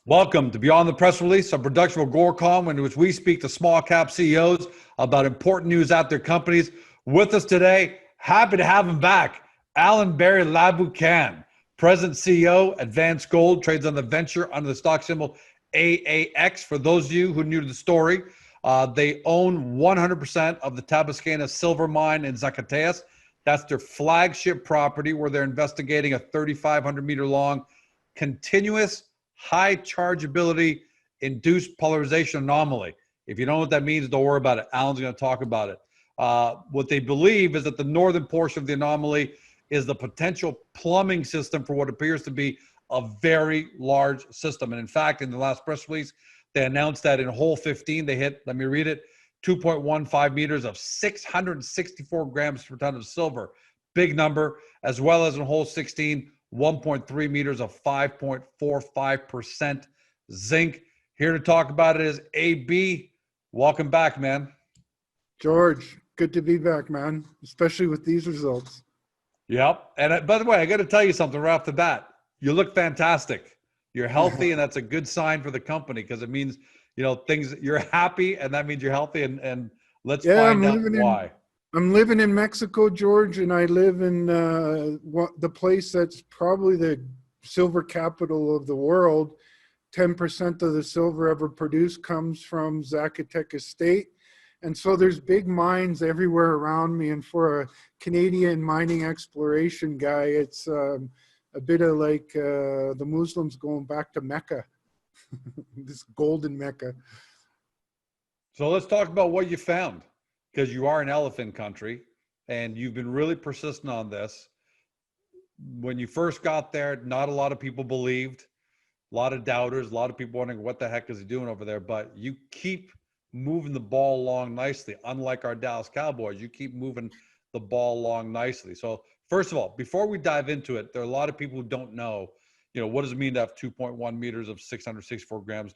Welcome to Beyond the Press Release, a production of Gorecom, in which we speak to small cap CEOs about important news at their companies. With us today, happy to have him back, Alan Barry Laboucan, President CEO, Advanced Gold, trades on the venture under the stock symbol AAX. For those of you who are new to the story, they own 100% of the Tabascana silver mine in Zacatecas. That's their flagship property, where they're investigating a 3,500 meter long continuous high chargeability induced polarization anomaly. If you don't know what that means, don't worry about it. Alan's going to talk about it. What they believe is that the northern portion of the anomaly is the potential plumbing system for what appears to be a very large system. And in fact, in the last press release, they announced that in hole 15, they hit, let me read it, 2.15 meters of 664 grams per ton of silver. Big number. As well as in hole 16, 1.3 meters of 5.45% zinc. Here to talk about it is AB. Welcome back, man. George, good to be back, man, especially with these results. Yep. And by the way, I got to tell you something right off the bat. You look fantastic. You're healthy, and that's a good sign for the company, because it means, you know, you're happy, and that means you're healthy. And let's find out why. I'm living in Mexico, George, and I live in the place that's probably the silver capital of the world. 10% of the silver ever produced comes from Zacatecas State. And so there's big mines everywhere around me. And for a Canadian mining exploration guy, it's a bit of like the Muslims going back to Mecca, this golden Mecca. So let's talk about what you found, because you are in elephant country and you've been really persistent on this. When you first got there, not a lot of people believed, a lot of doubters, a lot of people wondering what the heck is he doing over there, but you keep moving the ball along nicely. Unlike our Dallas Cowboys, you keep moving the ball along nicely. So first of all, before we dive into it, there are a lot of people who don't know, you know, what does it mean to have 2.1 meters of 664 grams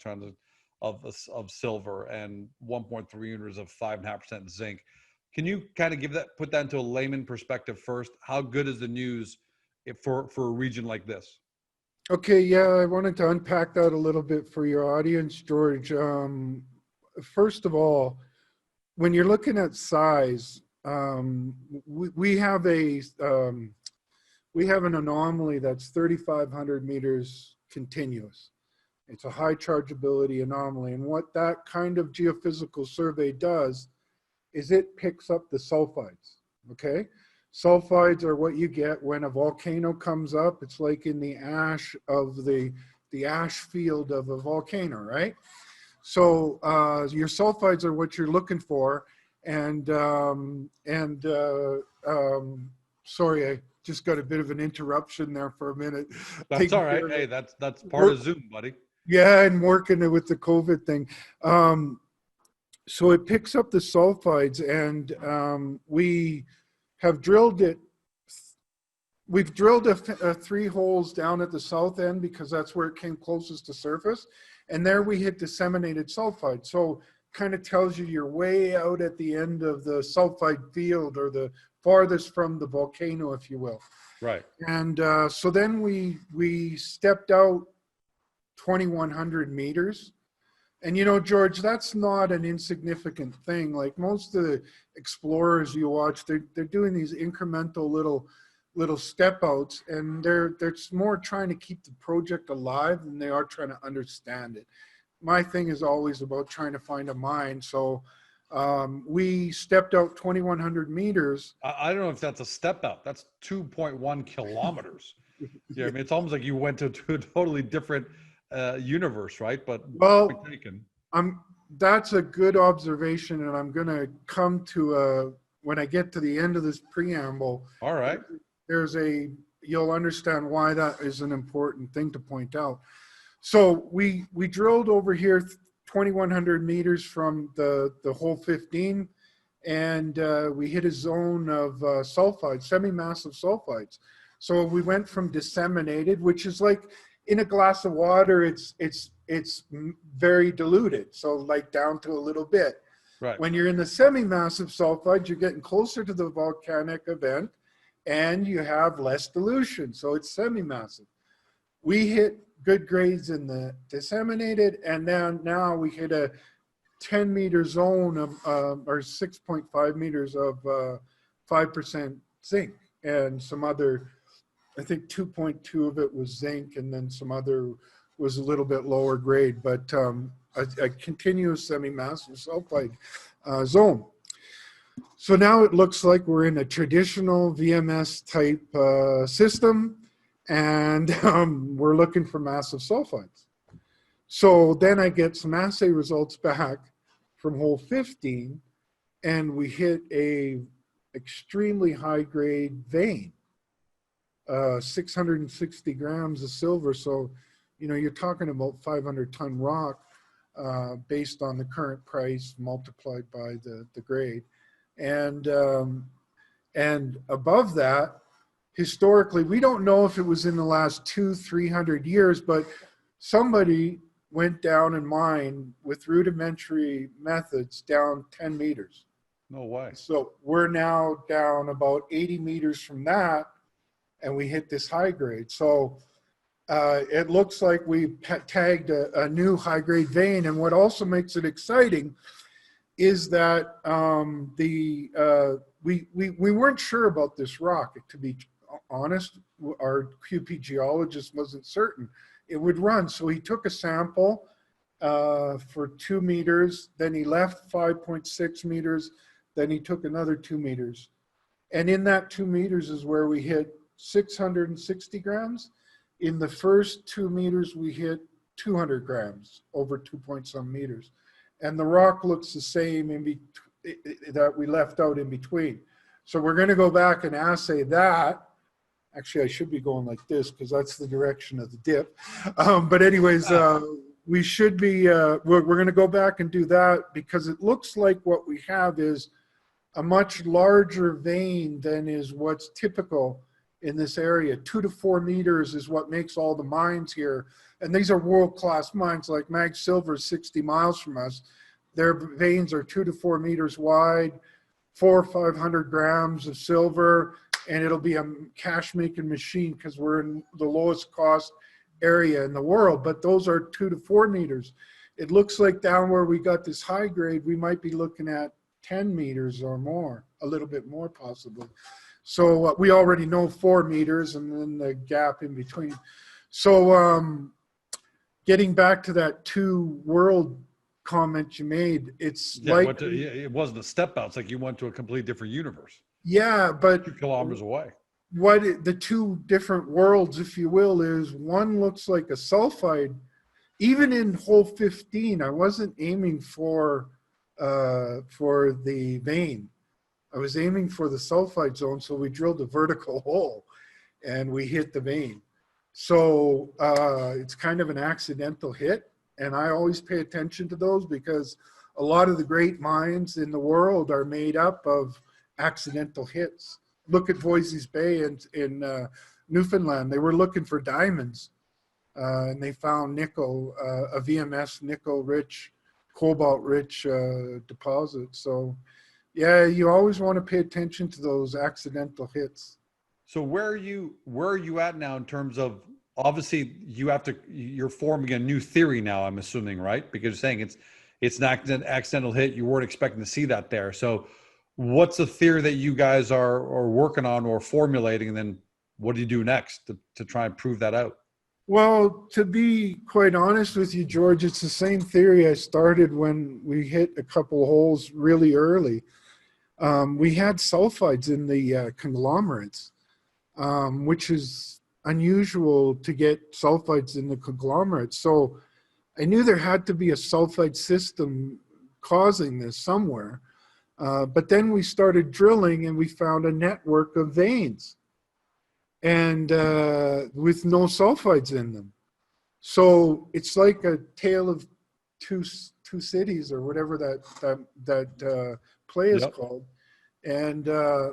of silver and 1.3 meters of 5.5% zinc. Can you kind of put that into a layman perspective first? How good is the news for a region like this? Okay, yeah, I wanted to unpack that a little bit for your audience, George. First of all, when you're looking at size, we have an anomaly that's 3,500 meters continuous. It's a high chargeability anomaly. And what that kind of geophysical survey does is it picks up the sulfides, okay? Sulfides are what you get when a volcano comes up. It's like in the ash of the ash field of a volcano, right? So your sulfides are what you're looking for. And sorry, I just got a bit of an interruption there for a minute. That's all right. Hey, that's part of Zoom, buddy. Yeah, and working with the COVID thing. So it picks up the sulfides, and we have drilled it. We've drilled three holes down at the south end because that's where it came closest to surface. And there we hit disseminated sulfide. So kind of tells you you're way out at the end of the sulfide field, or the farthest from the volcano, if you will. Right. And so then we stepped out 2,100 meters. And, you know, George, that's not an insignificant thing. Like most of the explorers you watch, they're doing these incremental little step outs, and they're more trying to keep the project alive than they are trying to understand it. My thing is always about trying to find a mine. So we stepped out 2,100 meters. I don't know if that's a step out. That's 2.1 kilometers. Yeah, I mean, it's almost like you went to a totally different universe, right? But well, that's a good observation, and I'm going to come to when I get to the end of this preamble. All right. You'll understand why that is an important thing to point out. So we drilled over here 2,100 meters from the hole 15, and we hit a zone of sulfides, semi-massive sulfides. So we went from disseminated, which is like in a glass of water, it's very diluted, so like down to a little bit. Right. When you're in the semi-massive sulfides, you're getting closer to the volcanic event, and you have less dilution, so it's semi-massive. We hit good grades in the disseminated, and now we hit a 10-meter zone of or 6.5 meters of 5% zinc, and some other, I think 2.2 of it was zinc, and then some other was a little bit lower grade, but a continuous semi-massive sulfide zone. So now it looks like we're in a traditional VMS type system, and we're looking for massive sulfides. So then I get some assay results back from hole 15, and we hit a extremely high grade vein, 660 grams of silver. So, you know, you're talking about 500-ton rock based on the current price multiplied by the grade. And above that, historically, we don't know if it was in the last 200-300 years, but somebody went down and mined with rudimentary methods down 10 meters. No way. So we're now down about 80 meters from that, and we hit this high grade. So it looks like we tagged a new high grade vein. And what also makes it exciting is that we weren't sure about this rock. To be honest, our QP geologist wasn't certain it would run. So he took a sample for 2 meters, then he left 5.6 meters, then he took another 2 meters. And in that 2 meters is where we hit 660 grams. In the first 2 meters, we hit 200 grams over 2-point-some meters. And the rock looks the same that we left out in between. So we're going to go back and assay that. Actually, I should be going like this because that's the direction of the dip. But anyways, we should be, we're going to go back and do that because it looks like what we have is a much larger vein than is what's typical in this area. 2 to 4 meters is what makes all the mines here. And these are world-class mines like Mag Silver, 60 miles from us. Their veins are 2 to 4 meters wide, 400 or 500 grams of silver, and it'll be a cash-making machine because we're in the lowest cost area in the world. But those are 2 to 4 meters. It looks like down where we got this high grade, we might be looking at 10 meters or more, a little bit more possibly. So we already know 4 meters and then the gap in between. So getting back to that 2 world comment you made, it's like it wasn't a step out. It's like you went to a completely different universe. Yeah, but 2 kilometers away. The 2 different worlds, if you will, is one looks like a sulfide. Even in hole 15, I wasn't aiming for the vein. I was aiming for the sulfide zone, so we drilled a vertical hole and we hit the vein. So it's kind of an accidental hit, and I always pay attention to those because a lot of the great mines in the world are made up of accidental hits. Look at Voisey's Bay in Newfoundland. They were looking for diamonds, and they found nickel, a VMS nickel-rich, cobalt-rich deposit. So, yeah, you always want to pay attention to those accidental hits. So where are you at now in terms of, obviously you're forming a new theory now, I'm assuming, right? Because you're saying it's an accidental hit. You weren't expecting to see that there. So what's the theory that you guys are working on or formulating, and then what do you do next to try and prove that out? Well, to be quite honest with you, George, it's the same theory I started when we hit a couple holes really early. We had sulfides in the conglomerates, which is unusual to get sulfides in the conglomerates. So I knew there had to be a sulfide system causing this somewhere. But then we started drilling and we found a network of veins and with no sulfides in them. So it's like a tale of two cities or whatever that play is called. And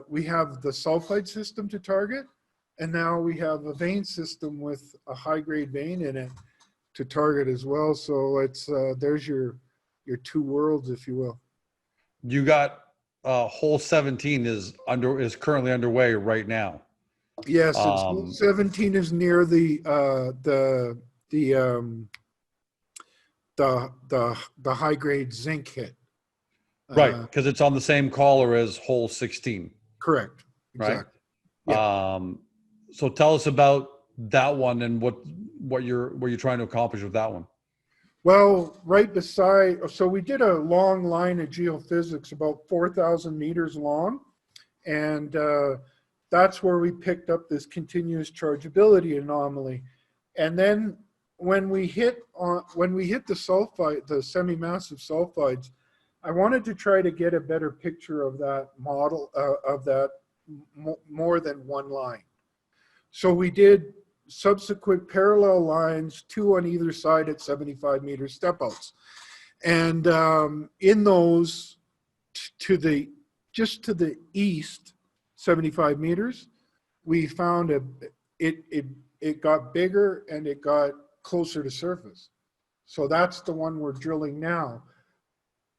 we have the sulfide system to target, and now we have a vein system with a high grade vein in it to target as well. So it's there's your 2 worlds, if you will. You got hole 17 is currently underway right now. Yes, hole 17 is near the the high grade zinc hit. Right, because it's on the same collar as hole 16. Correct. Right. Exactly. Yeah. So tell us about that one and what you're trying to accomplish with that one. Well, right beside, so we did a long line of geophysics about 4,000 meters long, and that's where we picked up this continuous chargeability anomaly. And then when we hit the sulfide, the semi-massive sulfides, I wanted to try to get a better picture of that model, of that more than one line. So we did subsequent parallel lines, 2 on either side at 75 meter step outs. And in those, just to the east, 75 meters, we found it got bigger and it got closer to surface. So that's the one we're drilling now.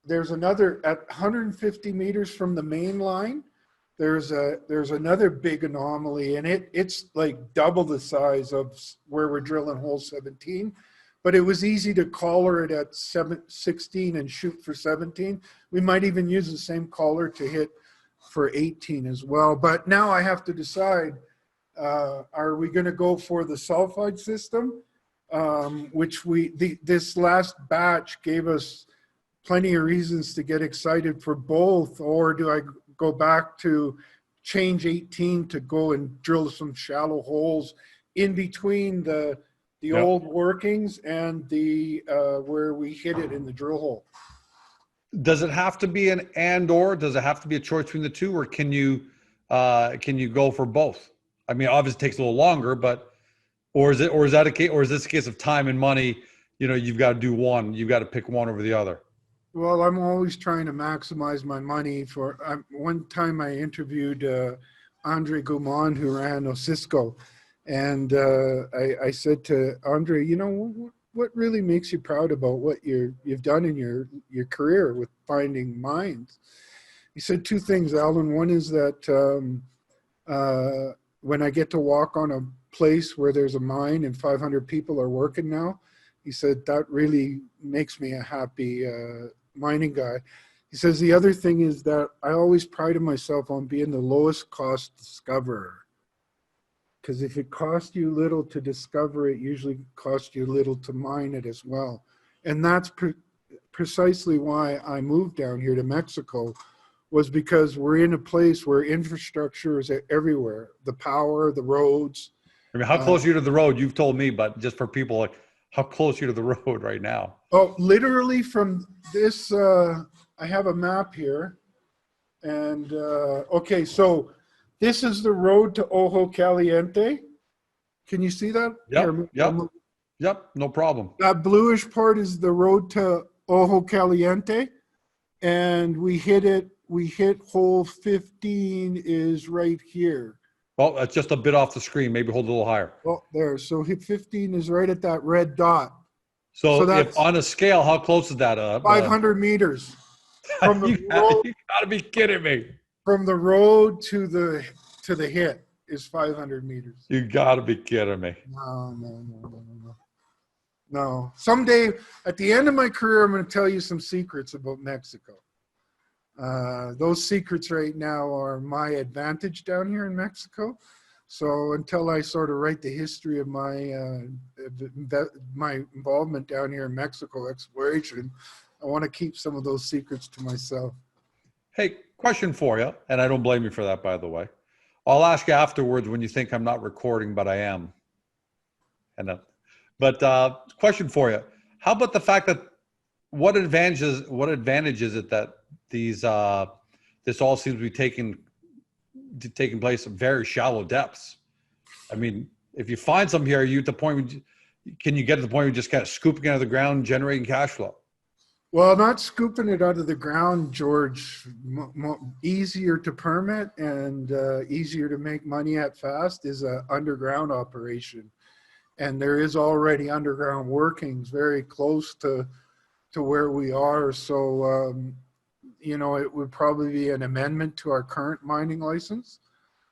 There's another at 150 meters from the main line. There's another big anomaly, and it's like double the size of where we're drilling hole 17. But it was easy to collar it at 16 and shoot for 17. We might even use the same collar to hit for 18 as well. But now I have to decide, are we going to go for the sulfide system, which this last batch gave us plenty of reasons to get excited for both, or do I go back to change 18 to go and drill some shallow holes in between the old workings and the where we hit it in the drill hole? Does it have to be an and/or? Does it have to be a choice between the two, or can you go for both? I mean, obviously it takes a little longer, but or is that a case, or is this a case of time and money? You know, you've got to do one. You've got to pick one over the other. Well, I'm always trying to maximize my money. One time I interviewed Andre Goumond, who ran Osisco, and I said to Andre, you know, what really makes you proud about what you've done in your career with finding mines? He said 2 things, Alan. One is that when I get to walk on a place where there's a mine and 500 people are working now, he said that really makes me a happy mining guy. He says the other thing is that I always prided myself on being the lowest cost discoverer. Because if it costs you little to discover it, usually costs you little to mine it as well. And that's precisely why I moved down here to Mexico, was because we're in a place where infrastructure is everywhere. The power, the roads. I mean, how close are you to the road? You've told me, but just for people, like, how close are you to the road right now? Oh, literally from this, I have a map here. And, okay, so this is the road to Ojo Caliente. Can you see that? Yep, no problem. That bluish part is the road to Ojo Caliente. And we hit hole 15 is right here. Well, that's just a bit off the screen. Maybe hold it a little higher. Well, there. So hit 15 is right at that red dot. So that's, if on a scale, how close is that? 500 meters. From the road, you gotta be kidding me. From the road to the hit is 500 meters. You gotta be kidding me. No. Someday, at the end of my career, I'm going to tell you some secrets about Mexico. Those secrets right now are my advantage down here in Mexico. So until I sort of write the history of my involvement down here in Mexico exploration, I want to keep some of those secrets to myself. Hey, question for you, and I don't blame you for that, by the way. I'll ask you afterwards when you think I'm not recording, but I am. But question for you: how about the fact that what advantage is it that this all seems to be taking place at very shallow depths? I mean, if you find something here, are you at the point? Can you get to the point where you're just kind of scooping it out of the ground, generating cash flow? Well, not scooping it out of the ground, George. Easier to permit and easier to make money at fast is an underground operation. And there is already underground workings very close to where we are. So, you know, it would probably be an amendment to our current mining license.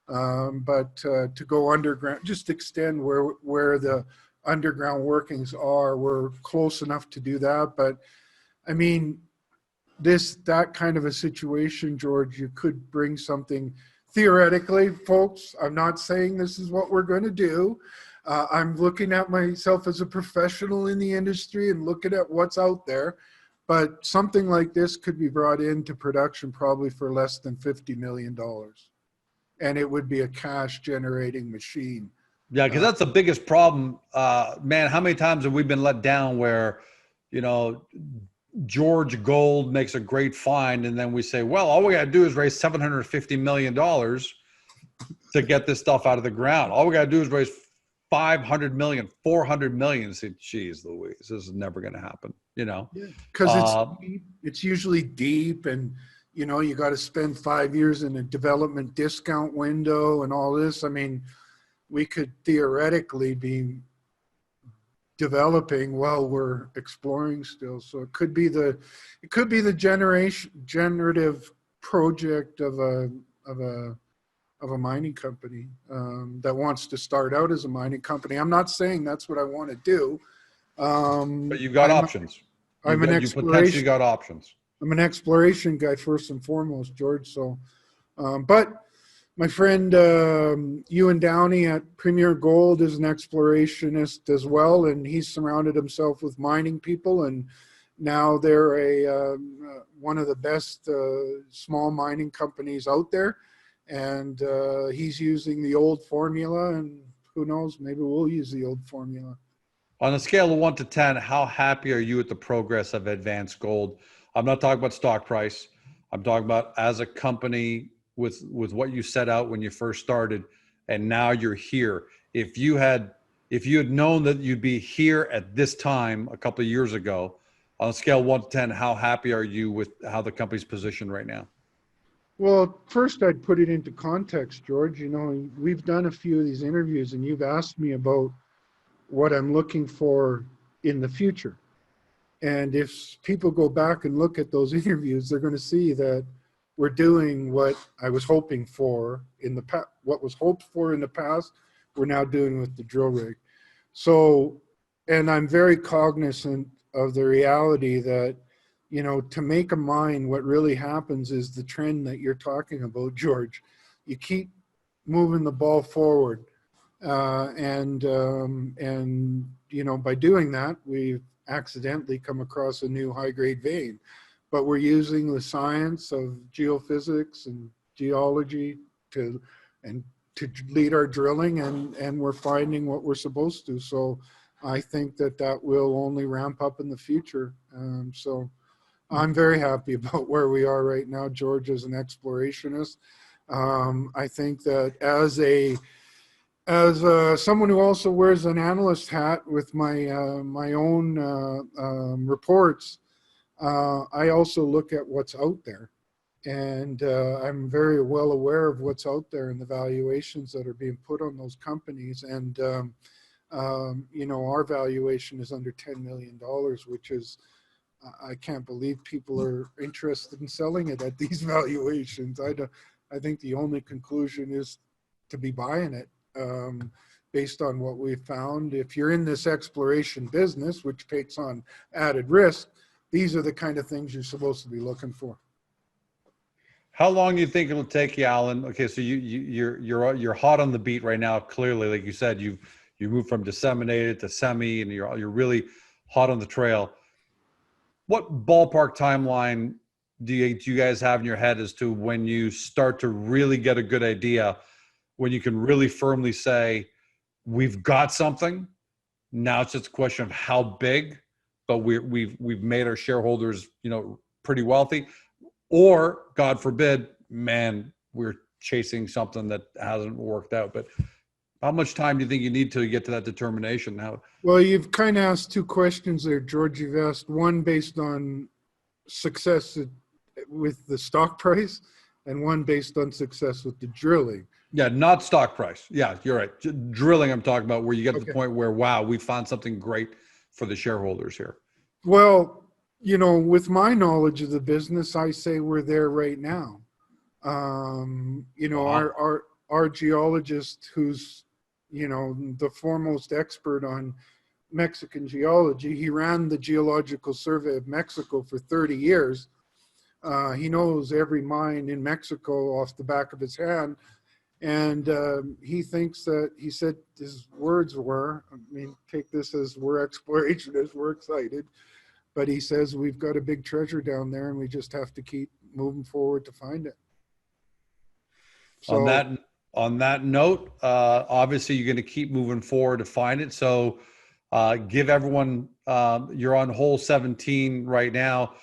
But to go underground, just extend where the underground workings are. We're close enough to do that. But I mean, that kind of a situation, George, you could bring something theoretically, folks. I'm not saying this is what we're going to do. I'm looking at myself as a professional in the industry and looking at what's out there. But something like this could be brought into production probably for less than $50 million. And it would be a cash generating machine. Yeah, because that's the biggest problem. Man, how many times have we been let down where, you know, George Gold makes a great find, and then we say, well, all we got to do is raise $750 million to get this stuff out of the ground. All we got to do is raise 500 million, 400 million. Say, geez, Louise, this is never going to happen, you know? Because it's usually deep, and, you know, you got to spend 5 years in a development discount window and all this. I mean, we could theoretically be developing while we're exploring still. So it could be the generative project of a mining company that wants to start out as a mining company. I'm not saying that's what I want to do. But you've got options. You potentially got options. I'm an exploration guy first and foremost, George. So, but my friend Ewan Downey at Premier Gold is an explorationist as well, and he's surrounded himself with mining people, and now they're one of the best small mining companies out there, and he's using the old formula, and who knows, maybe we'll use the old formula. On a scale of 1 to 10, how happy are you with the progress of Advanced Gold? I'm not talking about stock price. I'm talking about as a company with what you set out when you first started, and now you're here. If you had known that you'd be here at this time a couple of years ago, on a scale of 1 to 10, how happy are you with how the company's positioned right now? Well, first I'd put it into context, George. You know, we've done a few of these interviews, and you've asked me about what I'm looking for in the future. And if people go back and look at those interviews, they're going to see that we're doing what I was hoping for in the past. What was hoped for in the past, we're now doing with the drill rig. So, and I'm very cognizant of the reality that, you know, to make a mine, what really happens is the trend that you're talking about, George. You keep moving the ball forward, and you know, by doing that, we've accidentally come across a new high-grade vein. But we're using the science of geophysics and geology to lead our drilling, and we're finding what we're supposed to. So I think that will only ramp up in the future. So I'm very happy about where we are right now, George, as an explorationist. I think that as someone who also wears an analyst hat with my own reports, I also look at what's out there, and I'm very well aware of what's out there and the valuations that are being put on those companies. And you know, our valuation is under $10 million, which is, I can't believe people are interested in selling it at these valuations. I think the only conclusion is to be buying it. Based on what we've found, if you're in this exploration business, which takes on added risk, these are the kind of things you're supposed to be looking for. How long do you think it'll take you, Alan? Okay, so you're hot on the beat right now. Clearly, like you said, you moved from disseminated to semi, and you're really hot on the trail. What ballpark timeline do you guys have in your head as to when you start to really get a good idea, when you can really firmly say, we've got something? Now it's just a question of how big, but we've made our shareholders, you know, pretty wealthy, or God forbid, man, we're chasing something that hasn't worked out. But how much time do you think you need to get to that determination now? Well, you've kind of asked two questions there, George. You've asked one based on success with the stock price, and one based on success with the drilling. Yeah, not stock price. Yeah, you're right. Drilling, I'm talking about, where you get to the point where, wow, we found something great for the shareholders here. Well, you know, with my knowledge of the business, I say we're there right now. You know, our geologist, who's, you know, the foremost expert on Mexican geology. He ran the Geological Survey of Mexico for 30 years. He knows every mine in Mexico off the back of his hand. And he thinks that, he said his words were, I mean, take this as we're explorationists, we're excited, but he says we've got a big treasure down there and we just have to keep moving forward to find it. So On that note, obviously you're going to keep moving forward to find it. So give everyone, you're on hole 17 right now.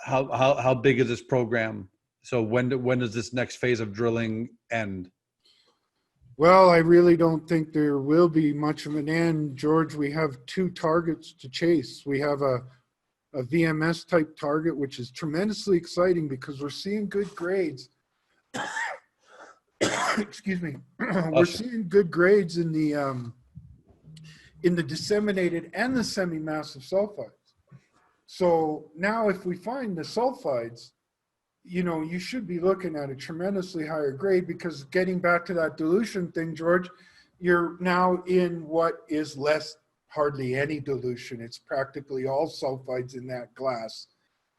How big is this program? So when does this next phase of drilling end? well, I really don't think there will be much of an end, George. We have two targets to chase. We have a VMS type target, which is tremendously exciting because we're seeing good grades. Excuse me. We're seeing good grades in the disseminated and the semi-massive sulfides. So now if we find the sulfides, you know, you should be looking at a tremendously higher grade, because getting back to that dilution thing, George, you're now in what is less, hardly any dilution. It's practically all sulfides in that glass,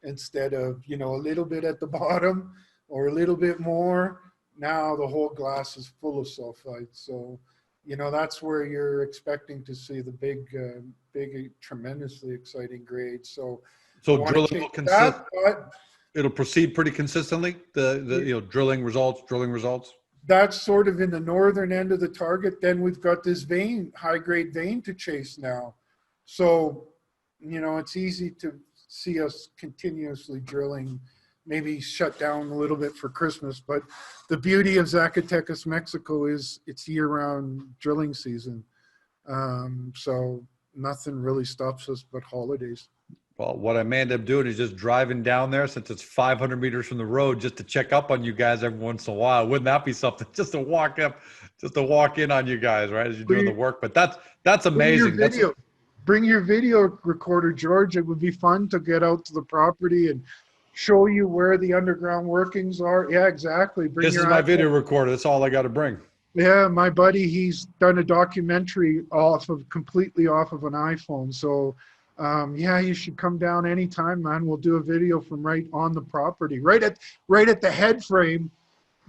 instead of, you know, a little bit at the bottom or a little bit more. Now the whole glass is full of sulfides. So, you know, that's where you're expecting to see the big, tremendously exciting grades. So Drilling will consist. It'll proceed pretty consistently. The drilling results. That's sort of in the northern end of the target. Then we've got this vein, high grade vein to chase now. So, you know, it's easy to see us continuously drilling, maybe shut down a little bit for Christmas. But the beauty of Zacatecas, Mexico is it's year-round drilling season. So nothing really stops us but holidays. Well, what I may end up doing is just driving down there, since it's 500 meters from the road, just to check up on you guys every once in a while. Wouldn't that be something? Just to walk in on you guys, right, as you're doing the work. But that's amazing. Bring your video recorder, George. It would be fun to get out to the property and show you where the underground workings are. Yeah, exactly. This is my video recorder. That's all I got to bring. Yeah, my buddy, he's done a documentary completely off of an iPhone. So, yeah, you should come down anytime, man. We'll do a video from right on the property, right at the head frame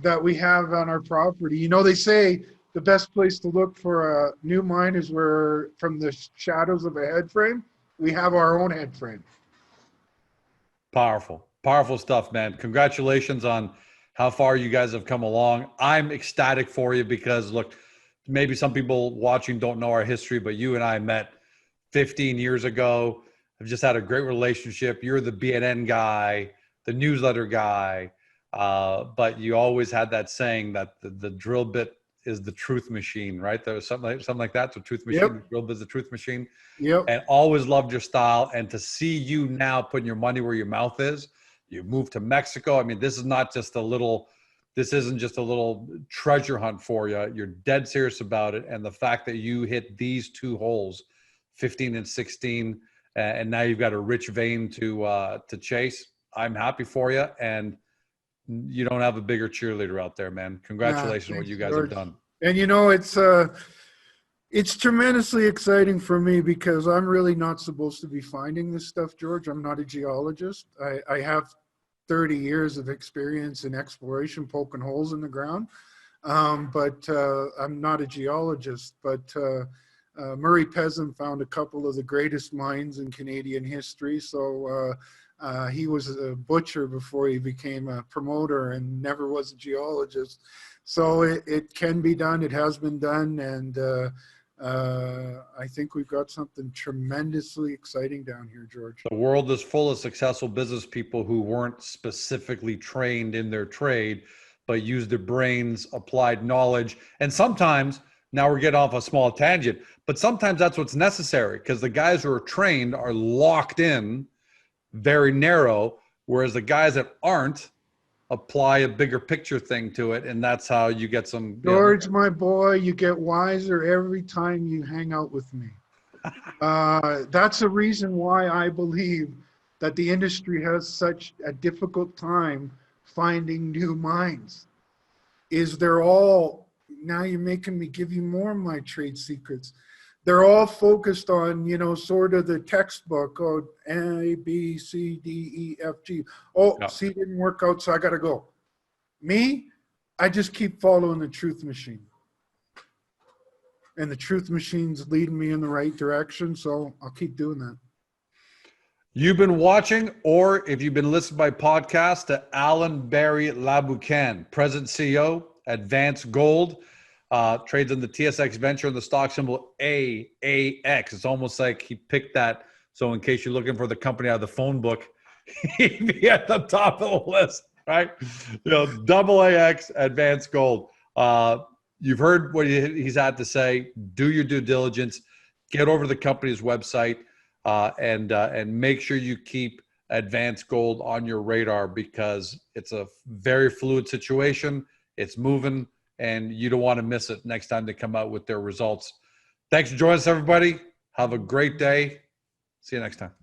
that we have on our property. You know, they say the best place to look for a new mine is where, from the shadows of a head frame, we have our own head frame. Powerful stuff, man. Congratulations on how far you guys have come along. I'm ecstatic for you because, look, maybe some people watching don't know our history, but you and I met 15 years ago. I've just had a great relationship. You're the BNN guy, the newsletter guy, but you always had that saying that the drill bit is the truth machine, right? There was something like that. The truth machine, Yep. The drill bit is the truth machine. Yep. And always loved your style. And to see you now putting your money where your mouth is, you moved to Mexico. I mean, this isn't just a little treasure hunt for you. You're dead serious about it. And the fact that you hit these two holes, 15 and 16, and now you've got a rich vein to chase. I'm happy for you, and you don't have a bigger cheerleader out there, man. Congratulations on what you guys have done. And you know, it's tremendously exciting for me because I'm really not supposed to be finding this stuff, George. I'm not a geologist. I have 30 years of experience in exploration, poking holes in the ground, but I'm not a geologist. But Murray Pezin found a couple of the greatest mines in Canadian history. So he was a butcher before he became a promoter and never was a geologist. So it can be done. It has been done. And I think we've got something tremendously exciting down here, George. The world is full of successful business people who weren't specifically trained in their trade, but used their brains, applied knowledge. And sometimes, now we're getting off a small tangent, but sometimes that's what's necessary, because the guys who are trained are locked in, very narrow, whereas the guys that aren't apply a bigger picture thing to it, and that's how you get some. George, my boy, you get wiser every time you hang out with me. That's the reason why I believe that the industry has such a difficult time finding new mines. Is they're all, now you're making me give you more of my trade secrets. they're all focused on, sort of the textbook, oh, A, B, C, D, E, F, G. Oh, Yeah. C didn't work out, so I got to go. Me, I just keep following the truth machine. And the truth machine's leading me in the right direction, so I'll keep doing that. You've been watching, or if you've been listening by podcast, to Alan Barry Laboucan, President CEO, Advanced Gold, trades in the TSX Venture and the stock symbol AAX. It's almost like he picked that. So in case you're looking for the company out of the phone book, he'd be at the top of the list, right? AAX, Advanced Gold. You've heard what he's had to say. Do your due diligence. Get over to the company's website. And make sure you keep Advanced Gold on your radar, because it's a very fluid situation. It's moving, and you don't want to miss it next time they come out with their results. Thanks for joining us, everybody. Have a great day. See you next time.